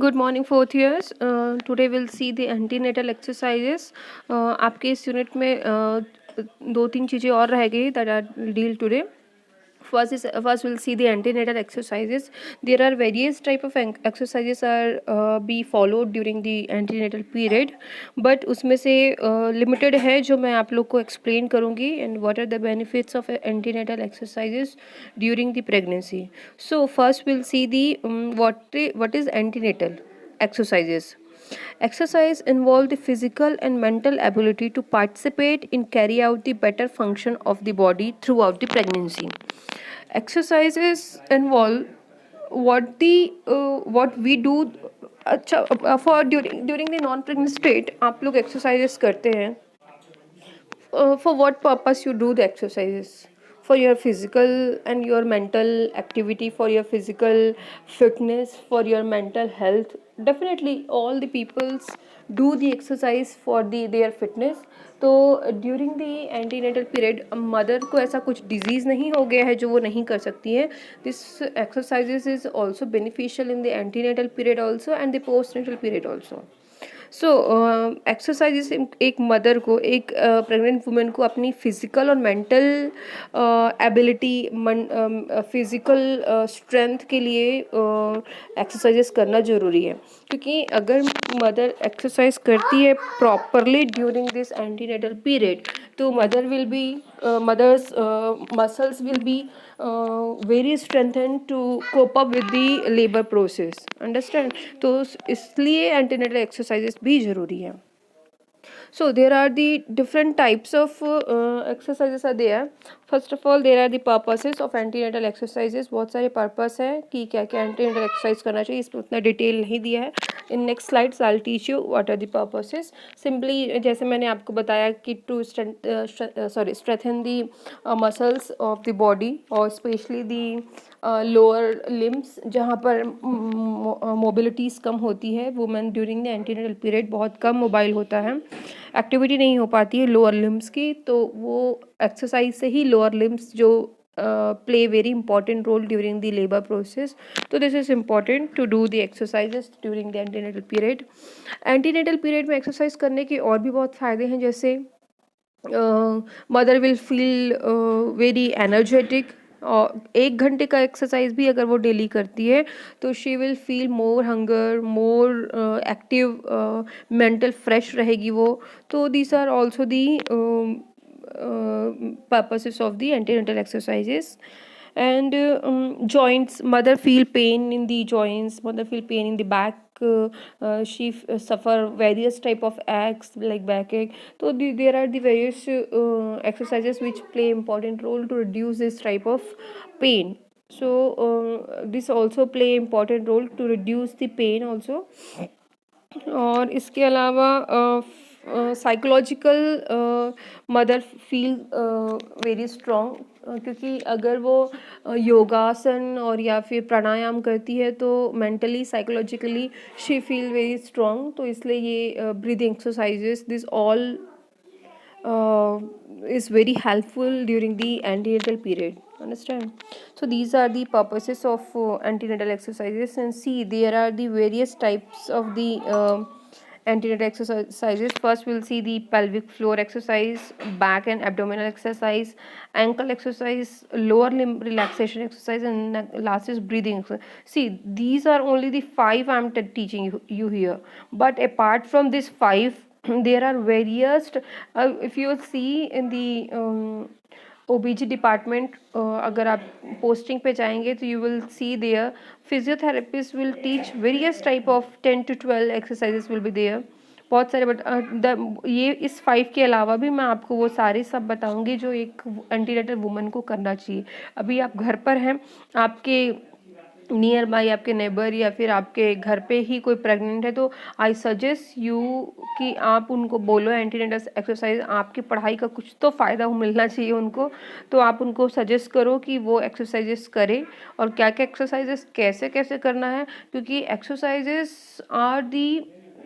Good morning, fourth years. Today we'll see the antenatal exercises. आपके इस unit में दो तीन चीज़ें और रह गई that are deal today. First we'll see the antenatal exercises. There are various type of exercises are be followed during the antenatal period, but उसमें से limited है जो मैं आप लोग को explain करूँगी and what are the benefits of antenatal exercises during the pregnancy. So first we'll see the what is antenatal exercises. Exercise involve the physical and mental ability to participate in carry out the better function of the body throughout the pregnancy. Exercises involve what we do. अच्छा for during the non pregnant state आप लोग exercises करते हैं. For what purpose you do the exercises? For your physical and your mental activity, for your physical fitness, for your mental health. Definitely all the peoples do the exercise for their fitness. तो during the antenatal period mother को ऐसा कुछ disease नहीं हो गया है जो वो नहीं कर सकती है. This exercises is also beneficial in the antenatal period also and the postnatal period also. So exercises एक मदर को एक प्रेग्नेंट वुमेन को अपनी फिज़िकल और मेंटल एबिलिटी फिज़िकल स्ट्रेंथ के लिए एक्सरसाइजेस करना ज़रूरी है, क्योंकि अगर मदर एक्सरसाइज करती है properly during this antenatal period तो mothers muscles will be very strengthened to cope up with the labor process. Understand? तो इसलिए antenatal exercises भी ज़रूरी है. So there are the different types of exercises are there. First of all, there are the purposes of antenatal exercises. बहुत सारे purpose है कि क्या क्या antenatal exercise करना चाहिए, इसमें उतना डिटेल नहीं दिया है. In next slides I'll teach you what are the purposes. Simply जैसे मैंने आपको बताया कि to strengthen the muscles of the body or especially the lower limbs जहाँ पर मोबिलिटीज़ कम होती है. Women during the antenatal period बहुत कम मोबाइल होता है, एक्टिविटी नहीं हो पाती है लोअर लिम्स की, तो वो एक्सरसाइज से ही लोअर लिम्स जो play very important role during the labour process. तो this is important to do the exercises during the antenatal period. Antenatal period में एक्सरसाइज करने के और भी बहुत फ़ायदे हैं, जैसे mother will feel very energetic. और 1 घंटे का एक्सरसाइज भी अगर वो डेली करती है तो she will feel more hunger, more active, mental fresh रहेगी वो. तो these are also the purposes of the antenatal exercises. And joints, mother feel pain in the joints, mother feel pain in the back. She suffer various type of aches like backache. So there are the various exercises which play important role to reduce this type of pain. So this also play important role to reduce the pain also. और इसके अलावा psychological mother feel very strong, क्योंकि अगर वो योगासन और या फिर प्राणायाम करती है तो mentally psychologically she feel very strong. तो इसलिए ये breathing exercises this all is very helpful during the antenatal period. Understand? So these are the purposes of antenatal exercises. And see, there are the various types of the antenatal exercises. First we'll see the pelvic floor exercise, back and abdominal exercise, ankle exercise, lower limb relaxation exercise, and last is breathing exercise. See, these are only the 5 I'm teaching you here, but apart from these 5 there are various if you see in the OBG department, अगर आप posting पे जाएंगे तो you will see there physiotherapist will teach various type of 10 to 12 exercises will be there. बहुत सारे but ये इस 5 के अलावा भी मैं आपको वो सारे सब बताऊंगी जो एक एंटीनेटल वुमन को करना चाहिए. अभी आप घर पर हैं, आपके नियर बाई आपके नेबर या फिर आपके घर पे ही कोई प्रेग्नेंट है, तो आई सजेस्ट यू कि आप उनको बोलो एंटीनेटल एक्सरसाइज. आपकी पढ़ाई का कुछ तो फ़ायदा मिलना चाहिए उनको, तो आप उनको सजेस्ट करो कि वो एक्सरसाइजेस करें. और क्या क्या एक्सरसाइजेस कैसे कैसे करना है, क्योंकि exercises are the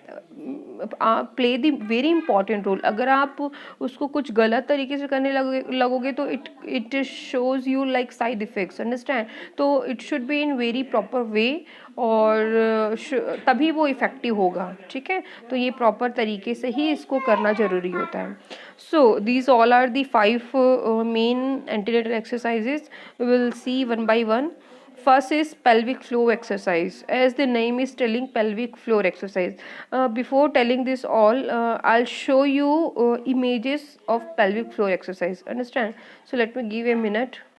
play the very important role. अगर आप उसको कुछ गलत तरीके से करने लगोगे तो it shows you like side effects, understand. तो it should be in very proper way, और तभी वो इफ़ेक्टिव होगा. ठीक है, तो ये प्रॉपर तरीके से ही इसको करना ज़रूरी होता है. So these all are the 5 main antenatal exercises. We will see one by one. First is pelvic floor exercise. As the name is telling, pelvic floor exercise. Before telling this all, I'll show you images of pelvic floor exercise. Understand? So let me give a minute.